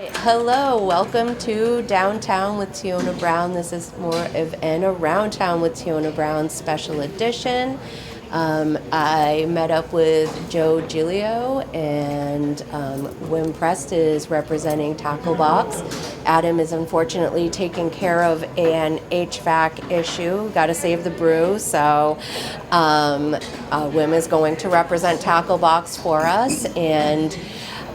Hello, welcome to Downtown with Teona Brown. This is more of an Around Town with Teona Brown special edition. I met up with Joe Giglio and Prest is representing Tackle Box. Adam is unfortunately taking care of an HVAC issue. Got to save the brew, so Wim is going to represent Tackle Box for us. And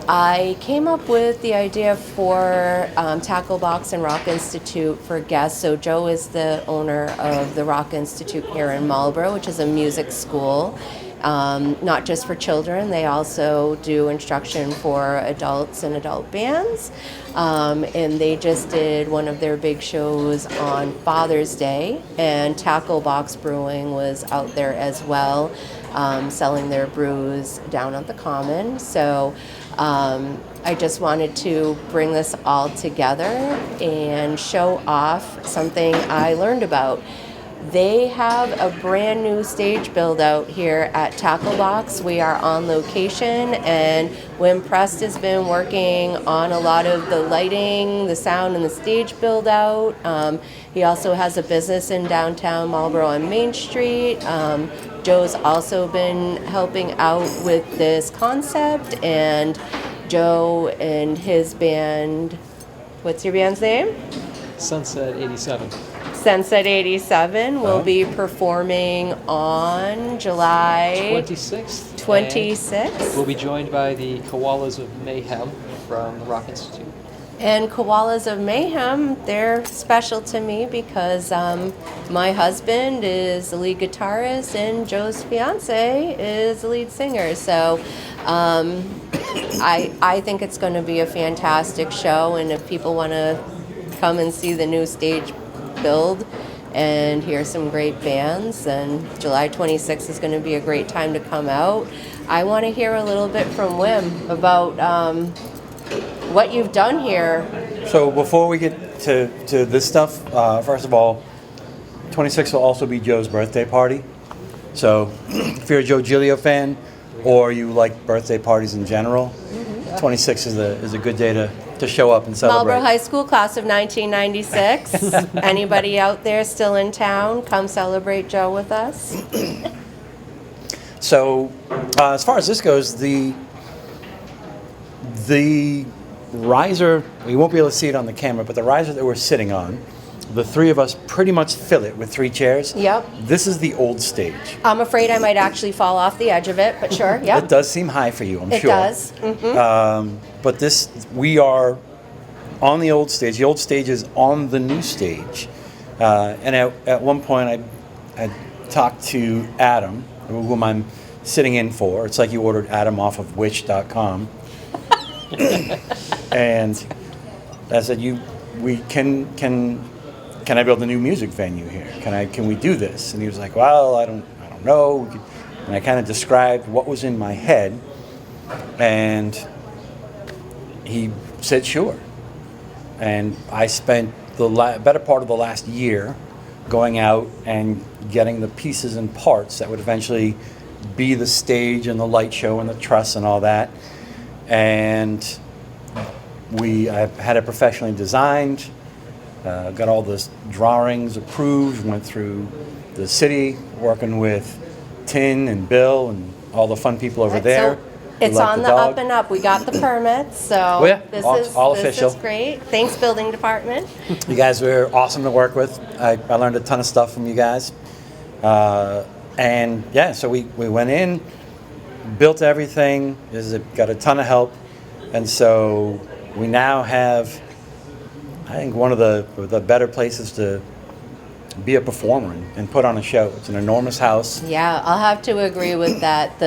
I came up with the idea for Tackle Box and Rock Institute for guests. So Joe is the owner of the Rock Institute here in Marlborough, which is a music school, not just for children. They also do instruction for adults and adult bands. And they just did one of their big shows on Father's Day, and Tackle Box Brewing was out there as well, selling their brews down at the Common. So I just wanted to bring this all together and show off something I learned about. They have a brand new stage build out here at Tackle Box. We are on location, and Prest has been working on a lot of the lighting, the sound, and the stage build out. He also has a business in downtown Marlborough on Main Street. Joe's also been helping out with this concept, and Joe and his band, what's your band's name? Sunset 87. Sunset 87 will be performing on July 26th. 26th. We'll be joined by the Koalas of Mayhem from the Rock Institute. And Koalas of Mayhem, they're special to me because my husband is the lead guitarist and Joe's fiance is the lead singer. So I think it's going to be a fantastic show, and if people want to come and see the new stage build and hear some great bands, then July 26th is going to be a great time to come out. I want to hear a little bit from Wim about what you've done here. So before we get to this stuff, first of all, 26 will also be Joe's birthday party. So if you're a Joe Giglio fan or you like birthday parties in general, 26 is a good day to show up and celebrate. Marlborough High School, class of 1996. Anybody out there still in town, come celebrate Joe with us. So as far as this goes, the riser, you won't be able to see it on the camera, but the riser that we're sitting on, the three of us pretty much fill it with 3 chairs. Yep. This is the old stage. I'm afraid I might actually fall off the edge of it, but sure, yep. It does seem high for you, I'm It sure. does. Mm-hmm. But we are on the old stage. The old stage is on the new stage. And at one point I talked to Adam, whom I'm sitting in for. It's like you ordered Adam off of Wish.com. And I said, can I build a new music venue here? Can we do this? And he was like, well, I don't know. And I kind of described what was in my head, and he said sure. And I spent the better part of the last year going out and getting the pieces and parts that would eventually be the stage and the light show and the truss and all that. And I had it professionally designed, got all the drawings approved, went through the city, working with Tin and Bill and all the fun people over there. So it's on the up and up. We got the permits, so this official. is great. Thanks, building department. You guys were awesome to work with. I learned a ton of stuff from you guys. And yeah, so we went in, built everything, got a ton of help. And so we now have, I think, one of the better places to be a performer and put on a show. It's an enormous house. Yeah, I'll have to agree with that.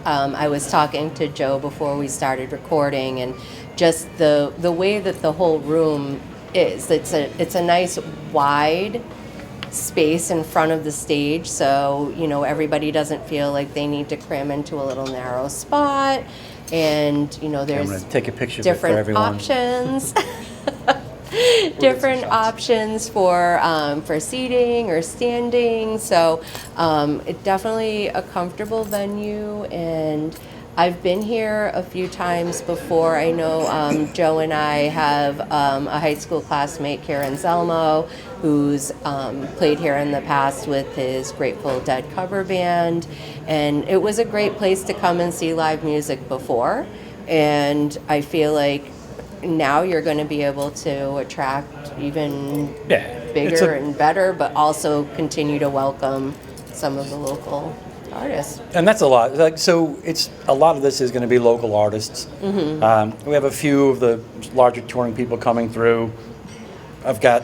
I was talking to Joe before we started recording, and just the way that the whole room is. It's a nice wide space in front of the stage, so everybody doesn't feel like they need to cram into a little narrow spot. And there's I'm gonna take a picture of it for different everyone. Options. Different options for seating or standing. So it's definitely a comfortable venue, and I've been here a few times before. I know Joe and I have a high school classmate, Karen Zelmo, who's played here in the past with his Grateful Dead cover band. And it was a great place to come and see live music before. And I feel like now you're going to be able to attract even bigger and better, but also continue to welcome some of the local artists. And that's a lot. Like, so it's a lot of this is going to be local artists. Mm-hmm. We have a few of the larger touring people coming through. I've got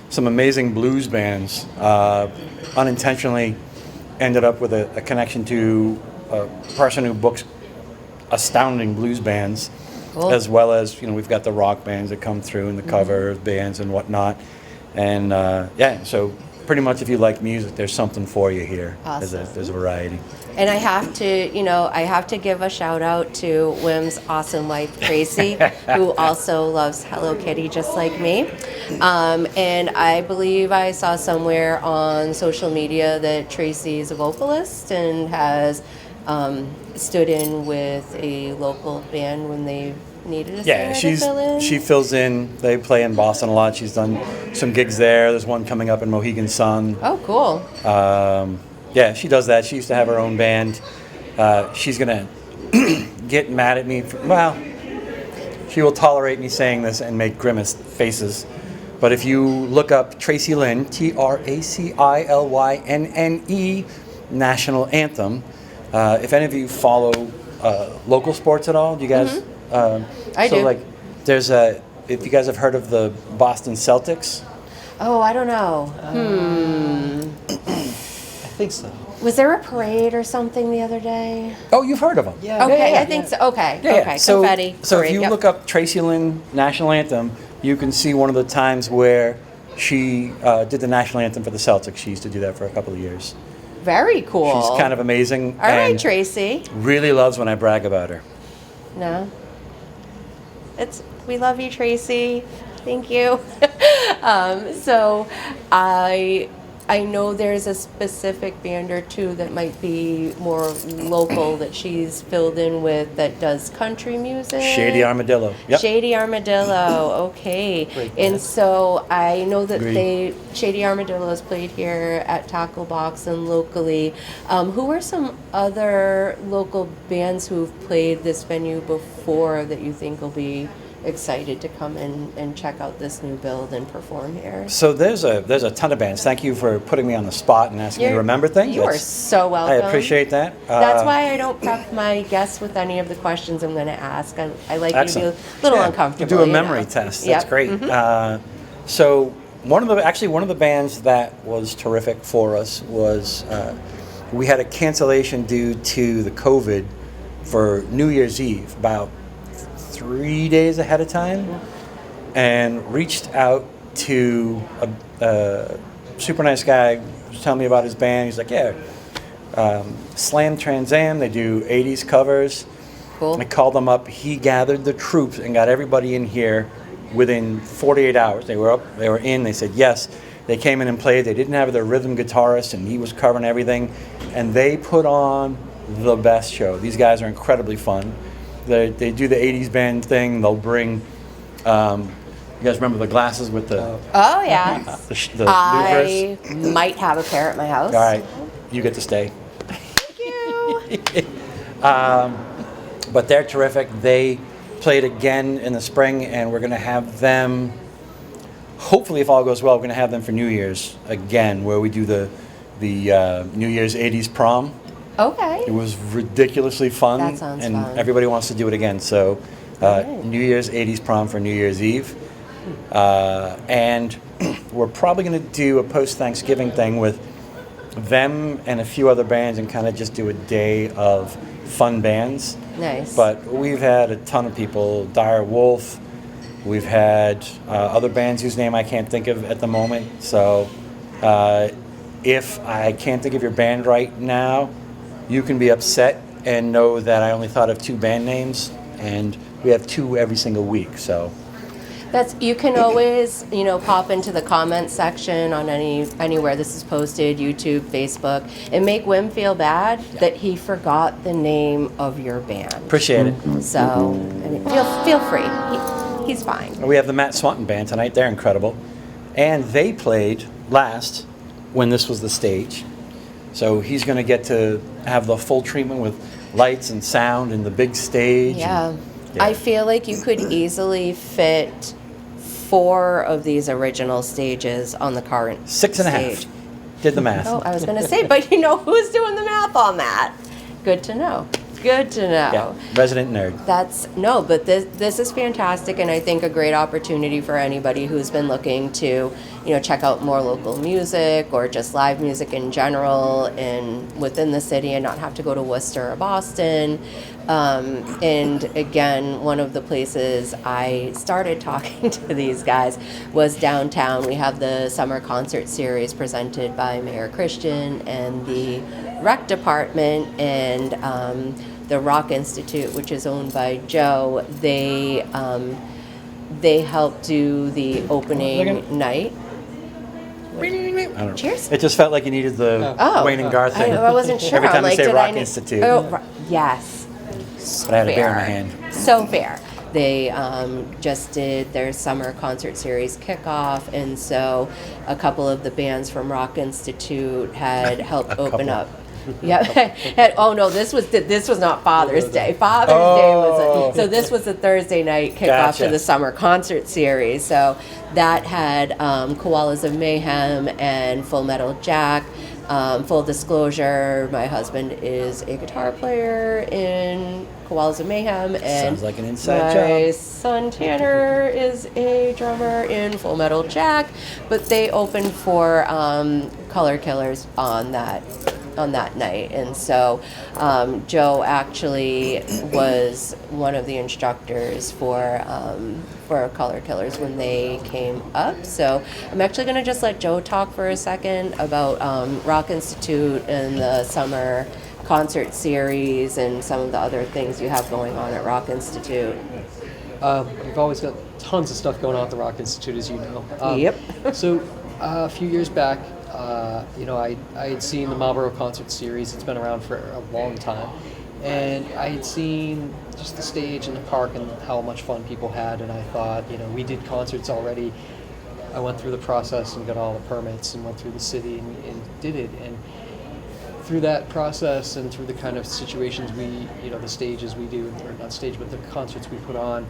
some amazing blues bands. Unintentionally ended up with a connection to a person who books astounding blues bands. Cool. As well as, we've got the rock bands that come through and the cover bands and whatnot. And so pretty much if you like music, there's something for you here. Awesome. There's a variety. And I have to give a shout out to Wim's awesome wife, Tracy, who also loves Hello Kitty just like me. And I believe I saw somewhere on social media that Tracy is a vocalist and has stood in with a local band when they needed a singer to fill in. She fills in. They play in Boston a lot. She's done some gigs there. There's one coming up in Mohegan Sun. Oh, cool. She does that. She used to have her own band. She's gonna get mad at me. She will tolerate me saying this and make grimace faces. But if you look up Tracy Lynn, TracyLynne, National Anthem. If any of you follow local sports at all, do you guys? I do. Like, there's if you guys have heard of the Boston Celtics. Oh, I don't know. I think so. Was there a parade or something the other day? Oh, you've heard of them? Yeah. Okay, I think so. Okay. Okay. So, Confetti. So parade, if you yep. look up Tracy Lynn National Anthem, you can see one of the times where she did the national anthem for the Celtics. She used to do that for a couple of years. Very cool. She's kind of amazing. All right, and Tracy. really loves when I brag about her. No. We love you, Tracy. Thank you. So I know there's a specific band or two that might be more local that she's filled in with that does country music. Shady Armadillo. Yep. Shady Armadillo. Okay. And so I know that Shady Armadillo has played here at Tackle Box and locally. Who are some other local bands who've played this venue before that you think will be excited to come in and check out this new build and perform here? So there's a ton of bands. Thank you for putting me on the spot and asking me to remember things. You are so welcome. I appreciate that. That's why I don't prep my guests with any of the questions I'm going to ask. I like you to be a little uncomfortable. You do a memory test. That's great. Mm-hmm. So one of the bands that was terrific for us was we had a cancellation due to the COVID for New Year's Eve about 3 days ahead of time, and reached out to a super nice guy who was telling me about his band. He's like, Slam Trans Am, they do 80s covers. Cool. I called them up. He gathered the troops and got everybody in here within 48 hours. They were up, they were in, they said yes. They came in and played. They didn't have their rhythm guitarist, and he was covering everything. And they put on the best show. These guys are incredibly fun. They do the 80s band thing. They'll bring, you guys remember the glasses with the... Oh, yeah. the I might have a pair at my house. All right, you get to stay. Thank you. But they're terrific. They played again in the spring, and we're going to have them, hopefully if all goes well, we're going to have them for New Year's again, where we do the New Year's 80s prom. Okay. It was ridiculously fun. That sounds and fun. Everybody wants to do it again. So New Year's 80s prom for New Year's Eve. And we're probably going to do a post-Thanksgiving thing with them and a few other bands and kind of just do a day of fun bands. Nice. But we've had a ton of people. Dire Wolf. We've had other bands whose name I can't think of at the moment. So if I can't think of your band right now, you can be upset and know that I only thought of 2 band names, and we have 2 every single week. So You can always, pop into the comments section on anywhere this is posted, YouTube, Facebook, and make Wim feel bad that he forgot the name of your band. Appreciate it. So, I mean, feel free. He's fine. We have the Matt Swanton Band tonight. They're incredible. And they played last when this was the stage. So he's going to get to have the full treatment with lights and sound and the big stage. Yeah. I feel like you could easily fit 4 of these original stages on the current 6.5. stage. Did the math. Oh, I was going to say, but who's doing the math on that? Good to know. Good to know. Yeah, resident nerd. But this is fantastic, and I think a great opportunity for anybody who's been looking to, check out more local music or just live music in general and within the city and not have to go to Worcester or Boston. And again, one of the places I started talking to these guys was downtown. We have the summer concert series presented by Mayor Christian and the rec department, and the Rock Institute, which is owned by Joe. They helped do the opening night. I don't know. Cheers. It just felt like you needed the Wayne and Garth thing. I wasn't sure. Every time like, they say did Rock I need- Institute. Oh, yes. But I had a beer in my Fair. hand. So fair. They just did their summer concert series kickoff, and so a couple of the bands from Rock Institute had helped open up. Yeah. Oh no, this was not Father's Day. Father's Day was so this was a Thursday night kickoff to the summer concert series. So that had Koalas of Mayhem and Full Metal Jack. Full disclosure, my husband is a guitar player in Koalas of Mayhem, and sounds like an inside my job. son Tanner is a drummer in Full Metal Jack. But they opened for Color Killers on that night, and so Joe actually was one of the instructors for Color Killers when they came up. So I'm actually going to just let Joe talk for a second about Rock Institute and the summer concert series and some of the other things you have going on at Rock Institute. We've always got tons of stuff going on at the Rock Institute, as you know. Yep. So a few years back, I had seen the Marlborough concert series. It's been around for a long time. And I had seen just the stage and the park and how much fun people had. And I thought, we did concerts already. I went through the process and got all the permits and went through the city and did it. And through that process and through the kind of situations the stages we do, or not stage, but the concerts we put on,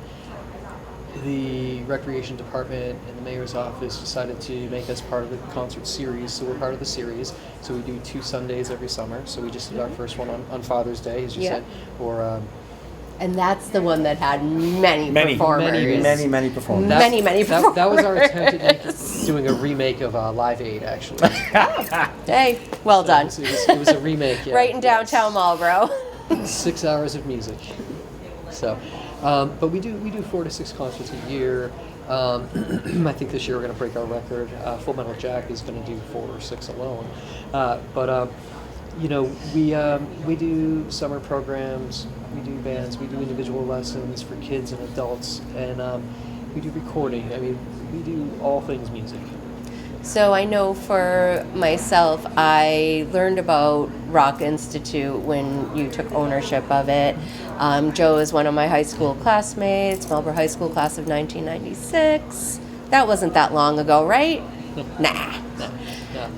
the recreation department and the mayor's office decided to make us part of the concert series, so we're part of the series. So we do 2 Sundays every summer. So we just did our first one on Father's Day, as you said, or And that's the one that had many performers. Many performers. Many performers. That was our attempt at doing a remake of Live Aid, actually. Hey, well done. It was a remake. Yeah. Right in downtown Marlborough. 6 hours of music. So, but we do 4 to 6 concerts a year. I think this year we're going to break our record. Full Metal Jack is going to do 4 or 6 alone. We do summer programs, we do bands, we do individual lessons for kids and adults, and we do recording. I mean, we do all things music. So I know for myself, I learned about Rock Institute when you took ownership of it. Joe is one of my high school classmates, Marlborough High School class of 1996. That wasn't that long ago, right? Nah.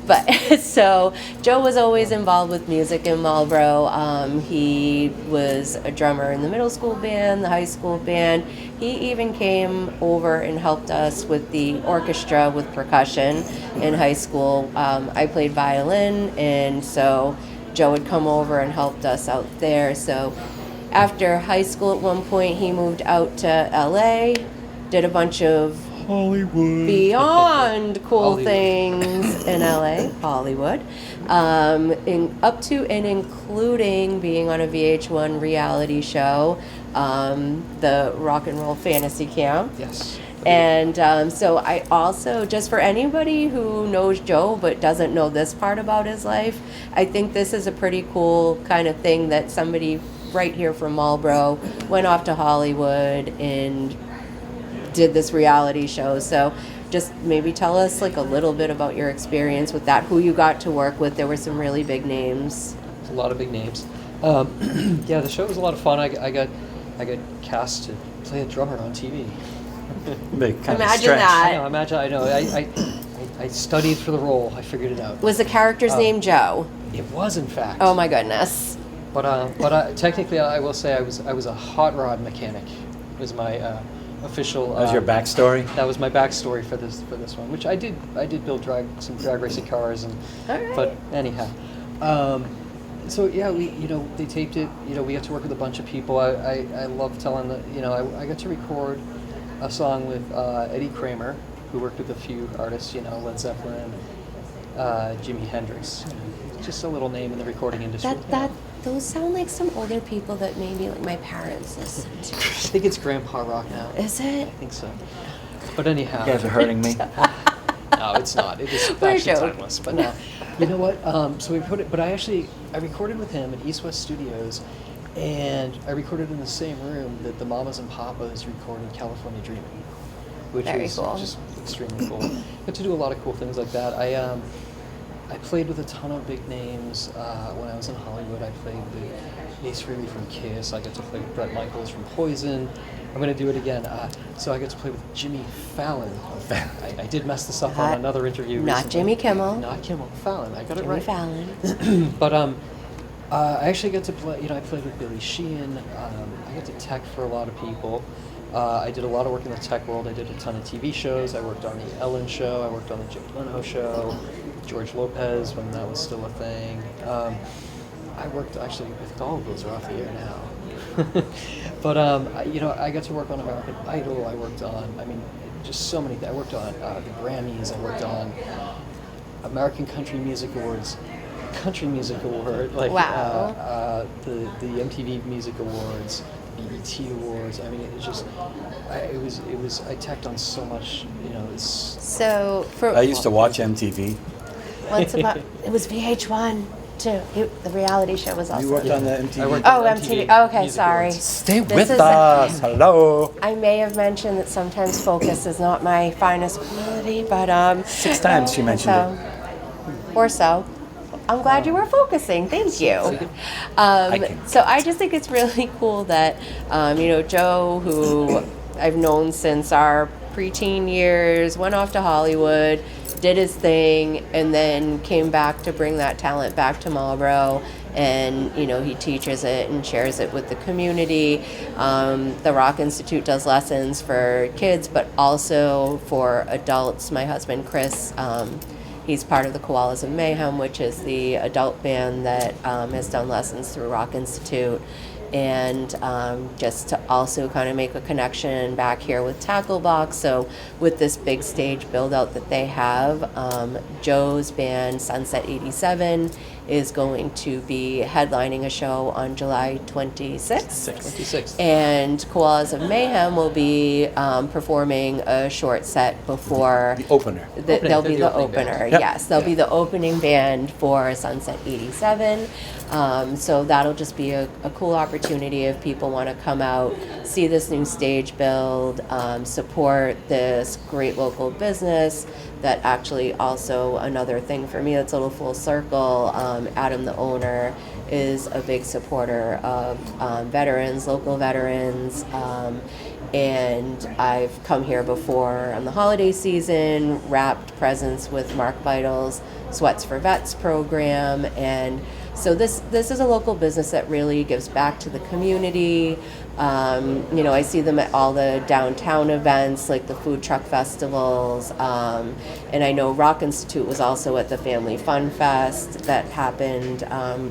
But so Joe was always involved with music in Marlborough. He was a drummer in the middle school band, the high school band. He even came over and helped us with the orchestra with percussion in high school. I played violin, and so Joe would come over and helped us out there. So after high school, at one point, he moved out to LA, did a bunch of Hollywood. beyond cool Hollywood. things in LA, Hollywood, up to and including being on a VH1 reality show, the Rock and Roll Fantasy Camp. Yes. And so I also, just for anybody who knows Joe but doesn't know this part about his life, I think this is a pretty cool kind of thing that somebody right here from Marlborough went off to Hollywood and did this reality show. So just maybe tell us like a little bit about your experience with that, who you got to work with. There were some really big names. There's a lot of big names. Yeah, the show was a lot of fun. I got cast to play a drummer on TV. Big kind of Imagine stretch. that. I know. I studied for the role. I figured it out. Was the character's name Joe? It was, in fact. Oh my goodness. But technically, I will say I was a hot rod mechanic. Was my official. That was your backstory? That was my backstory for this one, which I did build some drag racing cars, and All right. but anyhow. So yeah, they taped it. We got to work with a bunch of people. I love telling I got to record a song with Eddie Kramer, who worked with a few artists, Led Zeppelin, Jimi Hendrix. Just a little name in the recording industry. Those sound like some older people that maybe like my parents listen to. I think it's grandpa rock now. Is it? I think so. But anyhow. You guys are hurting me. No, it's not. It is We're actually joking. timeless. But no, you know what? So we put it. But I recorded with him at East West Studios, and I recorded in the same room that the Mamas and Papas recorded California Dreaming, which Very was cool. just extremely cool. Got to do a lot of cool things like that. I played with a ton of big names when I was in Hollywood. I played with Ace Frehley from Kiss. I got to play with Bret Michaels from Poison. I'm going to do it again. So I got to play with Jimmy Fallon. I did mess this up on another interview Not recently. Jimmy Kimmel. Not Kimmel. Fallon. I got it Jimmy right. Fallon. But I actually got to play. I played with Billy Sheehan. I got to tech for a lot of people. I did a lot of work in the tech world. I did a ton of TV shows. I worked on the Ellen Show. I worked on the Jay Leno Show. George Lopez when that was still a thing. I worked actually with all of those are off the air now. But I got to work on American Idol. I worked on just so many things. I worked on the Grammys. I worked on American Country Music Awards, Country Music Award, Wow. The MTV Music Awards, BET Awards. I teched on so much. So for I used to watch MTV. it was VH1 too. The reality show was also. You worked on the MTV? I worked Oh, on MTV. MTV Okay, Music sorry. Awards. Stay This with is us. Hello. I may have mentioned that sometimes focus is not my finest ability, but 6 times she mentioned it. Or so. I'm glad you were focusing. Thank you. can So I just think it's really cool that Joe, who I've known since our preteen years, went off to Hollywood, did his thing, and then came back to bring that talent back to Marlborough. And he teaches it and shares it with the community. The Rock Institute does lessons for kids, but also for adults. My husband Chris, he's part of the Koalas of Mayhem, which is the adult band that has done lessons through Rock Institute. And just to also kind of make a connection back here with Tackle Box. So with this big stage build out that they have, Joe's band Sunset 87 is going to be headlining a show on July 26th. 26. And Koalas of Mayhem will be performing a short set before The opener. they'll be They're the the opening opener. band. Yep. Yes, they'll be the opening band for Sunset 87. So that'll just be a cool opportunity if people want to come out, see this new stage build, support this great local business. That actually also another thing for me that's a little full circle. Adam, the owner, is a big supporter of veterans, local veterans. And I've come here before on the holiday season, wrapped presents with Mark Vital's Sweats for Vets program. And so this is a local business that really gives back to the community. I see them at all the downtown events, like the food truck festivals. And I know Rock Institute was also at the Family Fun Fest that happened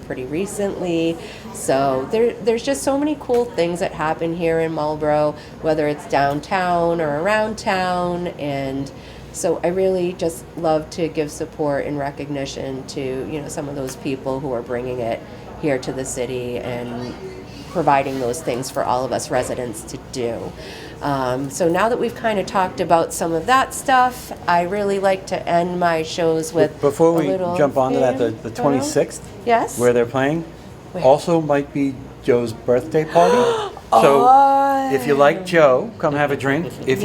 pretty recently. So there's just so many cool things that happen here in Marlborough, whether it's downtown or around town. And so I really just love to give support and recognition to, some of those people who are bringing it here to the city and providing those things for all of us residents to do. So now that we've kind of talked about some of that stuff, I really like to end my shows with Before a we little jump onto that, fan the photo. 26th, Yes? where they're playing, Where? also might be Joe's birthday party. So if you like Joe, come have a drink. If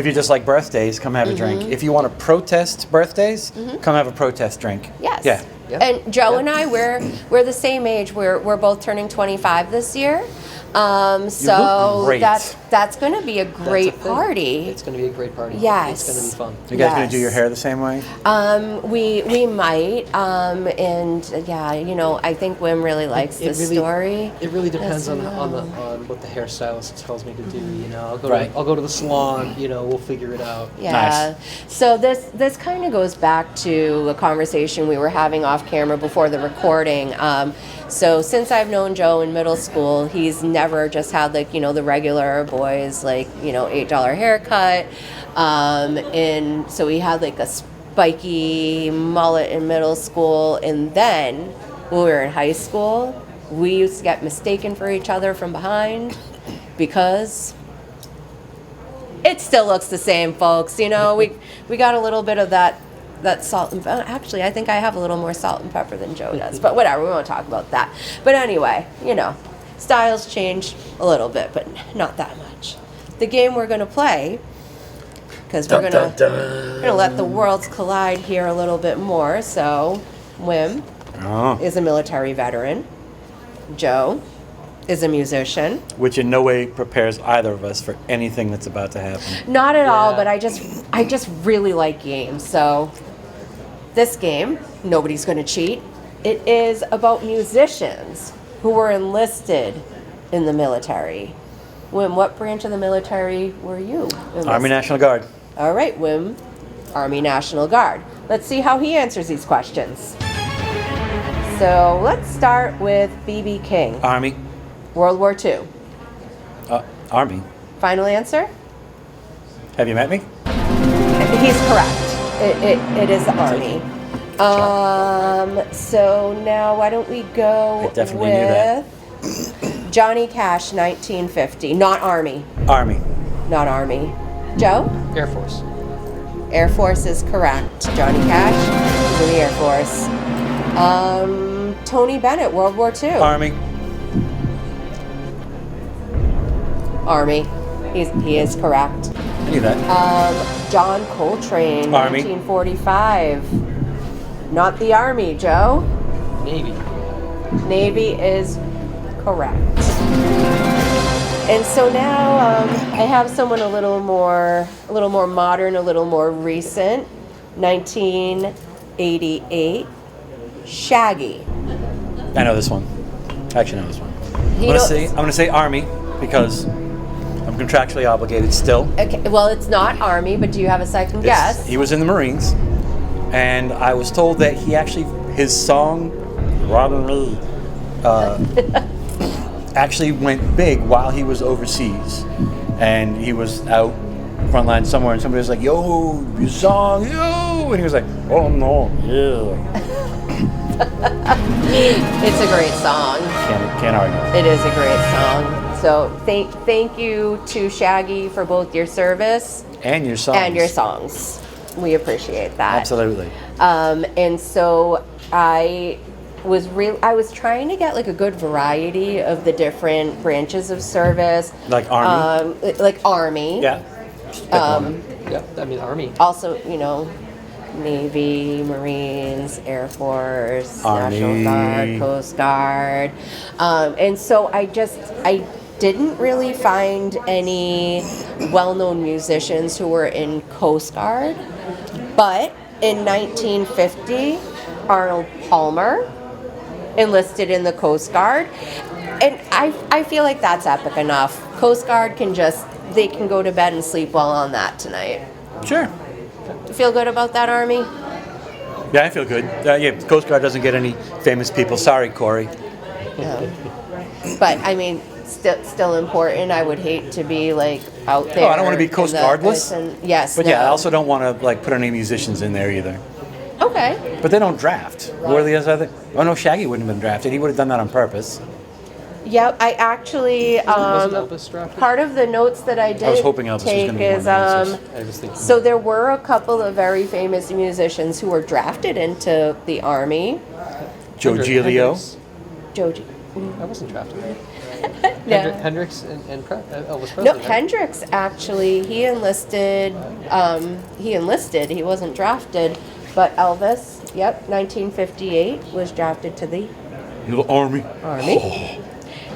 you just like birthdays, come have a drink. If you want to protest birthdays, come have a protest drink. Yes. Yeah. Yeah. And Joe and I, we're the same age. We're both turning 25 this year. So great. that's going to be a great party. It's going to be a great party. Yes. It's going to be fun. You guys gonna do your hair the same way? We might. And yeah, you know, I think Wim really likes the story. It really depends on what the hairstylist tells me to do. You know, I'll go to the salon. You know, we'll figure it out. Yeah. Nice. So this kind of goes back to a conversation we were having off camera before the recording. So since I've known Joe in middle school, he's never just had like, you know, the regular boys like, you know, $8 haircut. And so he had like a spiky mullet in middle school. And then when we were in high school, we used to get mistaken for each other from behind because it still looks the same, folks. You know, we got a little bit of that salt and actually I think I have a little more salt and pepper than Joe does, but whatever, we won't talk about that. But anyway, you know, styles change a little bit, but not that much. The game we're going to play, because we're going to let the worlds collide here a little bit more. So Wim is a military veteran. Joe is a musician. Which in no way prepares either of us for anything that's about to happen. Not at all, but I just really like games. So this game, nobody's going to cheat. It is about musicians who were enlisted in the military. Wim, what branch of the military were you enlisted? Army National Guard. All right, Wim, Army National Guard. Let's see how he answers these questions. So let's start with B.B. King. Army. World War II. Army. Final answer? Have you met me? He's correct. It is the Army. So now why don't we go I definitely knew that. with Johnny Cash, 1950. Not Army. Army. Not Army. Joe? Air Force. Air Force is correct. Johnny Cash is in the Air Force. Tony Bennett, World War II. Army. Army. He is correct. I knew that. John Coltrane, Army. 1945. Not the Army, Joe. Navy. Navy is correct. And so now I have someone a little more modern, a little more recent. 1988. Shaggy. I know this one. I actually know this one. I'm gonna say Army because I'm contractually obligated still. Okay, well, it's not Army, but do you have a second guess? He was in the Marines, and I was told that his song, Robin Lee, actually went big while he was overseas, and he was out front line somewhere, and somebody was like, "Yo, your song, yo," and he was like, "Oh no, yeah." It's a great song. Can't argue. It is a great song. So thank you to Shaggy for both your service And your songs. and your songs. We appreciate that. Absolutely. And so I was trying to get like a good variety of the different branches of service. Like Army. Like Army. Yeah. Yeah, I mean Army. Also, you know, Navy, Marines, Air Force, Army. National Guard, Coast Guard. And so I didn't really find any well-known musicians who were in Coast Guard. But in 1950, Arnold Palmer enlisted in the Coast Guard. And I feel like that's epic enough. Coast Guard they can go to bed and sleep well on that tonight. Sure. You feel good about that, Army? Yeah, I feel good. Yeah, Coast Guard doesn't get any famous people. Sorry, Corey. But I mean, still important. I would hate to be like out there. Oh, I don't want to be Coast Guardless. Yes. But no. yeah, I also don't want to like put any musicians in there either. Okay. But they don't draft. What are the other? Oh no, Shaggy wouldn't have been drafted. He would have done that on purpose. Yep. I actually Wasn't Elvis drafted? part of the notes that I did I was hoping Elvis was take gonna be is one of those. I was thinking. so there were a couple of very famous musicians who were drafted into the Army. Joe Giglio. Hendrix. Joe. I wasn't drafted. Yeah. Hendrix and Elvis Presley. No, right? Hendrix actually, he enlisted. He wasn't drafted, but Elvis, yep, 1958 was drafted to the Army. Army.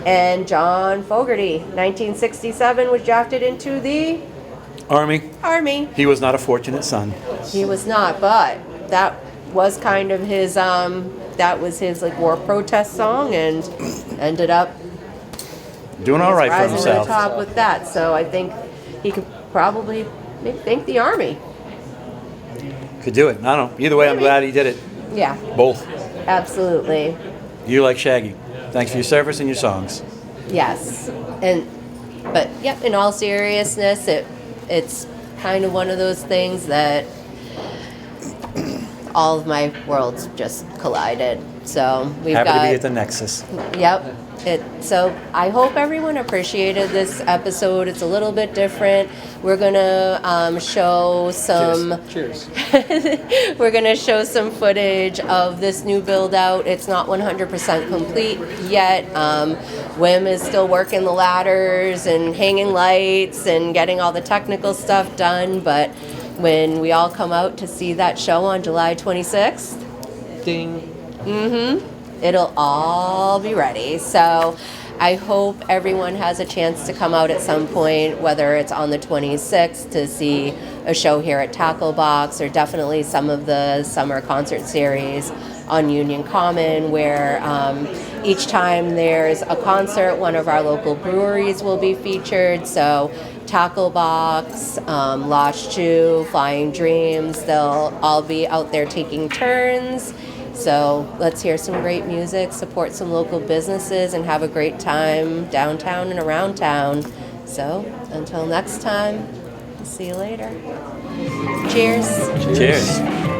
And John Fogerty, 1967, was drafted into the Army. Army. He was not a fortunate son. He was not, but that was kind of his like war protest song, and ended up Doing all right for rising to the himself. top with that. So I think he could probably maybe thank the Army. Could do it. I don't know. Either way, I'm Maybe. glad he did it. Yeah, Both. absolutely. You like Shaggy. Thanks for your service and your songs. Yes, but yep. In all seriousness, it's kind of one of those things that all of my worlds just collided. So we've Happy got to be at the Nexus. Yep. So I hope everyone appreciated this episode. It's a little bit different. We're gonna show some. Cheers. We're gonna show some footage of this new build out. It's not 100% complete yet. Wim is still working the ladders and hanging lights and getting all the technical stuff done. But when we all come out to see that show on July 26th, Ding. it'll all be ready. So I hope everyone has a chance to come out at some point, whether it's on the 26th to see a show here at Tackle Box, or definitely some of the summer concert series on Union Common, where each time there's a concert, one of our local breweries will be featured. So Tackle Box, Lost Chew, Flying Dreams, they'll all be out there taking turns. So let's hear some great music, support some local businesses, and have a great time downtown and around town. So until next time, see you later. Cheers. Cheers.